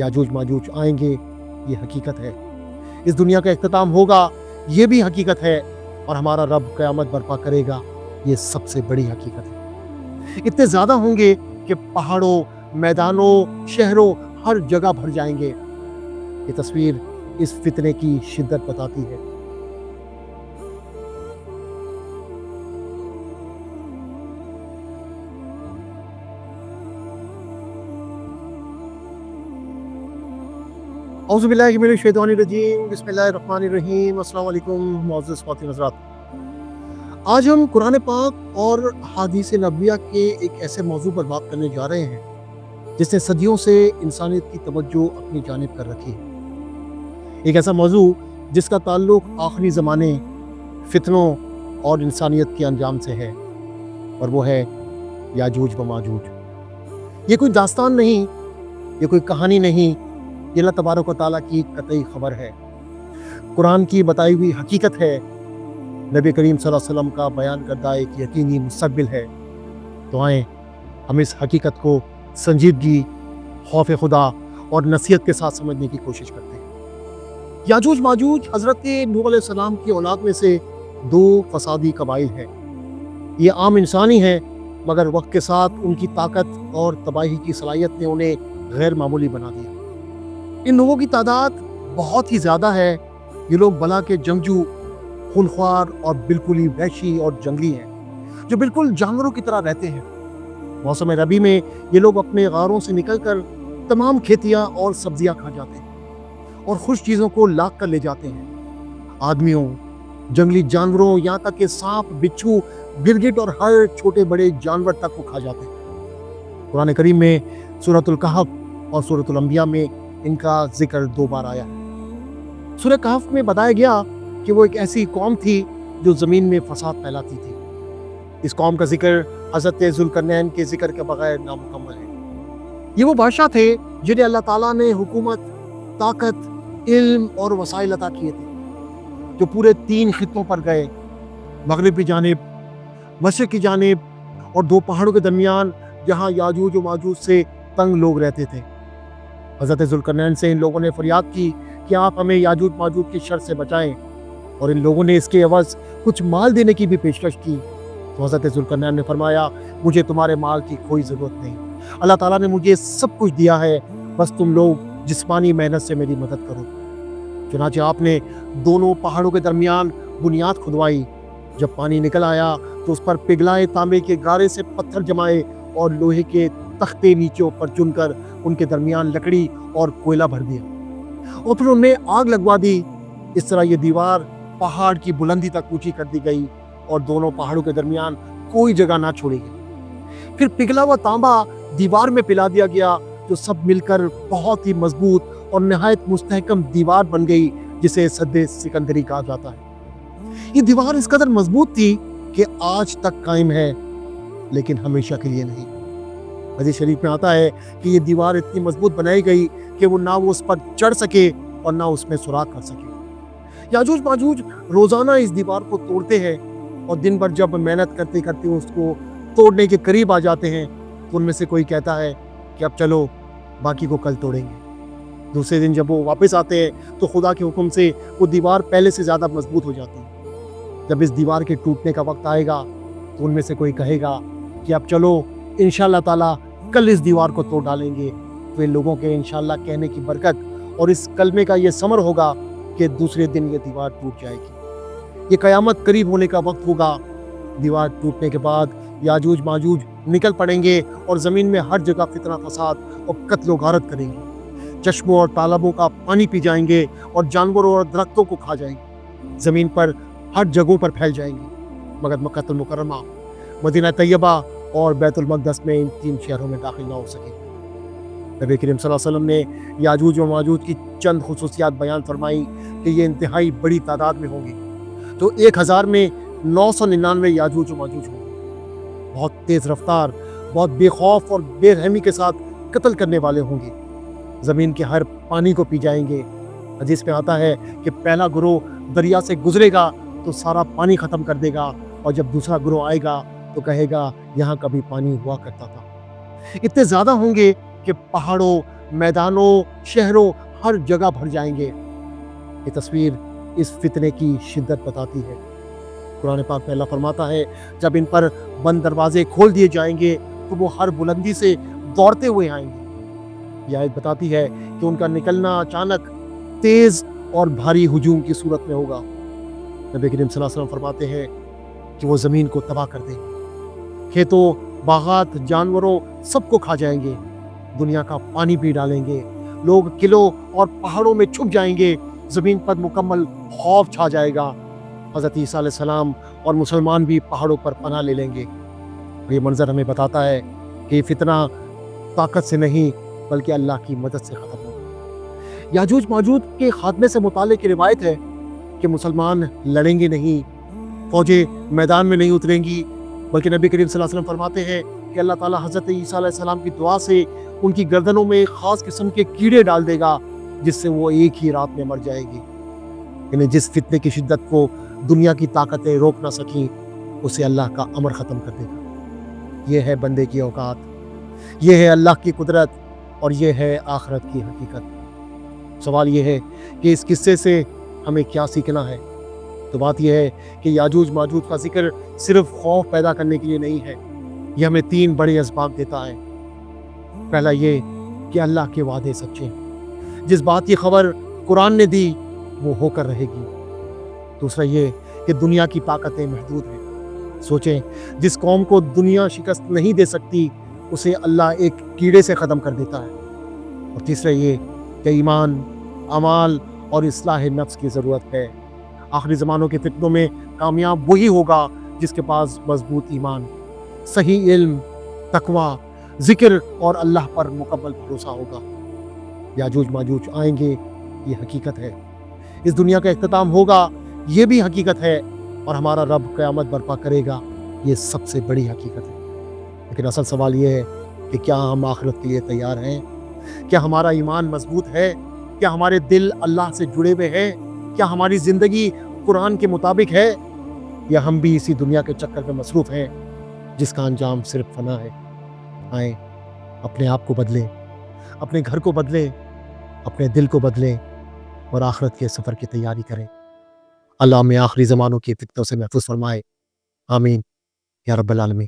याजूज माजूज आएंगे, ये हकीकत है। इस दुनिया का इख्तिताम होगा, ये भी हकीकत है। और हमारा रब क़यामत बर्पा करेगा, ये सबसे बड़ी हकीकत है। इतने ज़्यादा होंगे कि पहाड़ों, मैदानों, शहरों हर जगह भर जाएंगे। ये तस्वीर इस फितने की शिद्दत बताती है। औज़ुबिल्लाहि मिनश्शैतानिर्रजीम, बिस्मिल्लाहिर्रहमानिर्रहीम। अस्सलाम वालेकुम मुअज़्ज़ज़ ख़वातीन हज़रात। आज हम कुरान पाक और हदीस नबविया के एक ऐसे मौजू पर बात करने जा रहे हैं जिसने सदियों से इंसानियत की तवज्जो अपनी जानिब कर रखी है। एक ऐसा मौजू जिसका ताल्लुक आखिरी ज़माने, फितनों और इंसानियत के अंजाम से है, और वो है याजूज व माजूज। ये कोई दास्तान नहीं, ये कोई कहानी नहीं, ये अल्लाह तबारक व तआला की कतई खबर है, कुरान की बताई हुई हकीकत है, नबी करीम सल्लल्लाहु अलैहि वसल्लम का बयान करदा एक यकीनी मुस्तक़बिल है। तो आएँ हम इस हकीकत को संजीदगी, खौफ खुदा और नसीहत के साथ समझने की कोशिश करते हैं। याजूज माजूज हज़रत नूह अलैहिस्सलाम की औलाद में से दो फसादी कबाइल हैं। ये आम इंसान ही हैं, मगर वक्त के साथ उनकी ताकत और तबाही की सलाहियत ने उन्हें गैर मामूली बना दिया। इन लोगों की तादाद बहुत ही ज़्यादा है। ये लोग बला के जंगजू, खूनख्वार और बिल्कुल ही वहशी और जंगली हैं, जो बिल्कुल जानवरों की तरह रहते हैं। मौसम रबी में ये लोग अपने गारों से निकलकर तमाम खेतियाँ और सब्जियाँ खा जाते हैं और खुश चीज़ों को लाख कर ले जाते हैं। आदमियों, जंगली जानवरों, यहाँ तक कि सांप, बिच्छू, गिरगिट और हर छोटे बड़े जानवर तक को खा जाते हैं। कुरान करीम में सूरतुल कहफ और सूरतुल अंबिया में इनका जिक्र दो बार आया है। सूरह कहफ में बताया गया कि वो एक ऐसी कौम थी जो ज़मीन में फसाद फैलाती थी। इस कौम का जिक्र हज़रत ज़ुल्करनैन के जिक्र के बगैर नामुकम्मल है। ये वो बादशाह थे जिन्हें अल्लाह ताला ने हुकूमत, ताकत, इल्म और वसाइल अता किए थे, जो पूरे 3 खित्तों पर गए, मगरिब की जानिब, मशरिक़ की जानिब और 2 पहाड़ों के दरमियान, जहाँ याजूज व माजूज से तंग लोग रहते थे। हज़रत ज़ुल्करनैन से इन लोगों ने फरियाद की कि आप हमें याजूज माजूज की शर से बचाएं, और इन लोगों ने इसके एवज़ कुछ माल देने की भी पेशकश की। तो हज़रत ज़ुल्करनैन ने फरमाया, मुझे तुम्हारे माल की कोई ज़रूरत नहीं, अल्लाह ताला ने मुझे सब कुछ दिया है, बस तुम लोग जिस्मानी मेहनत से मेरी मदद करो। चुनांचे आपने दोनों पहाड़ों के दरमियान बुनियाद खुदवाई। जब पानी निकल आया तो उस पर पिघलाए तांबे के गारे से पत्थर जमाए और लोहे के तख्ते नीचे पर चुनकर उनके दरमियान लकड़ी और कोयला भर दिया, और फिर उनमें आग लगवा दी। इस तरह ये दीवार पहाड़ की बुलंदी तक ऊंची कर दी गई और दोनों पहाड़ों के दरमियान कोई जगह ना छोड़ी गई। फिर पिघला हुआ तांबा दीवार में पिला दिया गया, जो सब मिलकर बहुत ही मजबूत और नहायत मुस्तहकम दीवार बन गई, जिसे सद्दे सिकंदरी कहा जाता है। ये दीवार इस कदर मजबूत थी कि आज तक कायम है, लेकिन हमेशा के लिए नहीं। हदीस शरीफ में आता है कि ये दीवार इतनी मजबूत बनाई गई कि वो ना वो उस पर चढ़ सके और ना उसमें सुराख कर सके। याजूज माजूज रोज़ाना इस दीवार को तोड़ते हैं, और दिन भर जब मेहनत करते करते उसको तोड़ने के करीब आ जाते हैं तो उनमें से कोई कहता है कि अब चलो बाकी को कल तोड़ेंगे। दूसरे दिन जब वो वापस आते हैं तो खुदा के हुक्म से वो दीवार पहले से ज़्यादा मजबूत हो जाती है। जब इस दीवार के टूटने का वक्त आएगा तो उनमें से कोई कहेगा कि अब चलो इंशाअल्लाह ताला कल इस दीवार को तोड़ डालेंगे। तो इन लोगों के इंशाअल्लाह कहने की बरकत और इस कलमे का ये समर होगा कि दूसरे दिन ये दीवार टूट जाएगी। ये क़यामत करीब होने का वक्त होगा। दीवार टूटने के बाद याजूज माजूज निकल पड़ेंगे और ज़मीन में हर जगह फितना फसाद और कत्ल गारत करेंगे। चश्मों और तालाबों का पानी पी जाएंगे और जानवरों और दरख्तों को खा जाएंगे। ज़मीन पर हर जगहों पर फैल जाएंगे, मगर मक्कातुल मुकर्रमा, मदीना तैयबा और बैतुल मक़दस में इन 3 शहरों में दाखिल ना हो सके। नबी करीम सल्लल्लाहु अलैहि वसल्लम ने याजूज व माजूज की चंद खुसूसियात बयान फरमाई कि ये इंतहाई बड़ी तादाद में होंगी। तो 1000 में 999 याजूज व माजूज होंगे। बहुत तेज़ रफ्तार, बहुत बेखौफ और बेरहमी के साथ कत्ल करने वाले होंगे। ज़मीन के हर पानी को पी जाएंगे। हदीस में आता है कि पहला गुरोह दरिया से गुजरेगा तो सारा पानी ख़त्म कर देगा, और जब दूसरा गुरोह आएगा तो कहेगा यहाँ कभी पानी हुआ करता था। इतने ज़्यादा होंगे कि पहाड़ों, میدانوں شہروں ہر جگہ بھر جائیں گے۔ یہ تصویر اس فتنے کی شدت بتاتی ہے۔ قرآن پاک میں اللہ فرماتا ہے جب ان پر بند دروازے کھول دیے جائیں گے تو وہ ہر بلندی سے دوڑتے ہوئے آئیں گے۔ یہ آیت بتاتی ہے کہ ان کا نکلنا اچانک تیز اور بھاری ہجوم کی صورت میں ہوگا۔ نبی کریم صلی اللہ علیہ وسلم فرماتے ہیں کہ وہ زمین کو تباہ کر دیں گے، کھیتوں باغات جانوروں سب کو کھا جائیں گے، دنیا کا پانی پی ڈالیں گے، لوگ قلعوں اور پہاڑوں میں چھپ جائیں گے، زمین پر مکمل خوف چھا جائے گا۔ حضرت عیسیٰ علیہ السلام اور مسلمان بھی پہاڑوں پر پناہ لے لیں گے۔ اور یہ منظر ہمیں بتاتا ہے کہ یہ فتنہ طاقت سے نہیں بلکہ اللہ کی مدد سے ختم ہوگا۔ یاجوج ماجوج کے خاتمے سے متعلق یہ روایت ہے کہ مسلمان لڑیں گے نہیں، فوجیں میدان میں نہیں اتریں گی، بلکہ نبی کریم صلی اللہ علیہ وسلم فرماتے ہیں کہ اللہ تعالیٰ حضرت عیسیٰ علیہ السلام کی دعا سے ان کی گردنوں میں خاص قسم کے کیڑے ڈال دے گا جس سے وہ ایک ہی رات میں مر جائے گی۔ یعنی جس فتنے کی شدت کو دنیا کی طاقتیں روک نہ سکیں اسے اللہ کا امر ختم کر دے گا۔ یہ ہے بندے کی اوقات، یہ ہے اللہ کی قدرت، اور یہ ہے آخرت کی حقیقت۔ سوال یہ ہے کہ اس قصے سے ہمیں کیا سیکھنا ہے؟ تو بات یہ ہے کہ یاجوج ماجوج کا ذکر صرف خوف پیدا کرنے کے لیے نہیں ہے، یہ ہمیں 3 بڑے اسباق دیتا ہے۔ پہلا یہ کہ اللہ کے وعدے سچے ہیں، جس بات کی خبر قرآن نے دی وہ ہو کر رہے گی۔ دوسرا یہ کہ دنیا کی طاقتیں محدود ہیں، سوچیں جس قوم کو دنیا شکست نہیں دے سکتی اسے اللہ ایک کیڑے سے ختم کر دیتا ہے۔ اور تیسرا یہ کہ ایمان، اعمال اور اصلاح نفس کی ضرورت ہے۔ آخری زمانوں کے فتنوں میں کامیاب وہی ہوگا جس کے پاس مضبوط ایمان، صحیح علم، تقوی، ذکر اور اللہ پر مکمل بھروسہ ہوگا۔ یاجوج ماجوج آئیں گے، یہ حقیقت ہے۔ اس دنیا کا اختتام ہوگا، یہ بھی حقیقت ہے، اور ہمارا رب قیامت برپا کرے گا، یہ سب سے بڑی حقیقت ہے۔ لیکن اصل سوال یہ ہے کہ کیا ہم آخرت کے لیے تیار ہیں؟ کیا ہمارا ایمان مضبوط ہے؟ کیا ہمارے دل اللہ سے جڑے ہوئے ہیں؟ کیا ہماری زندگی قرآن کے مطابق ہے، یا ہم بھی اسی دنیا کے چکر میں مصروف ہیں جس کا انجام صرف فنا ہے؟ آئیں اپنے آپ کو بدلیں، اپنے گھر کو بدلیں، اپنے دل کو بدلیں، اور آخرت کے سفر کی تیاری کریں۔ اللہ ہمیں آخری زمانوں کی فتنوں سے محفوظ فرمائے، آمین یا رب العالمین۔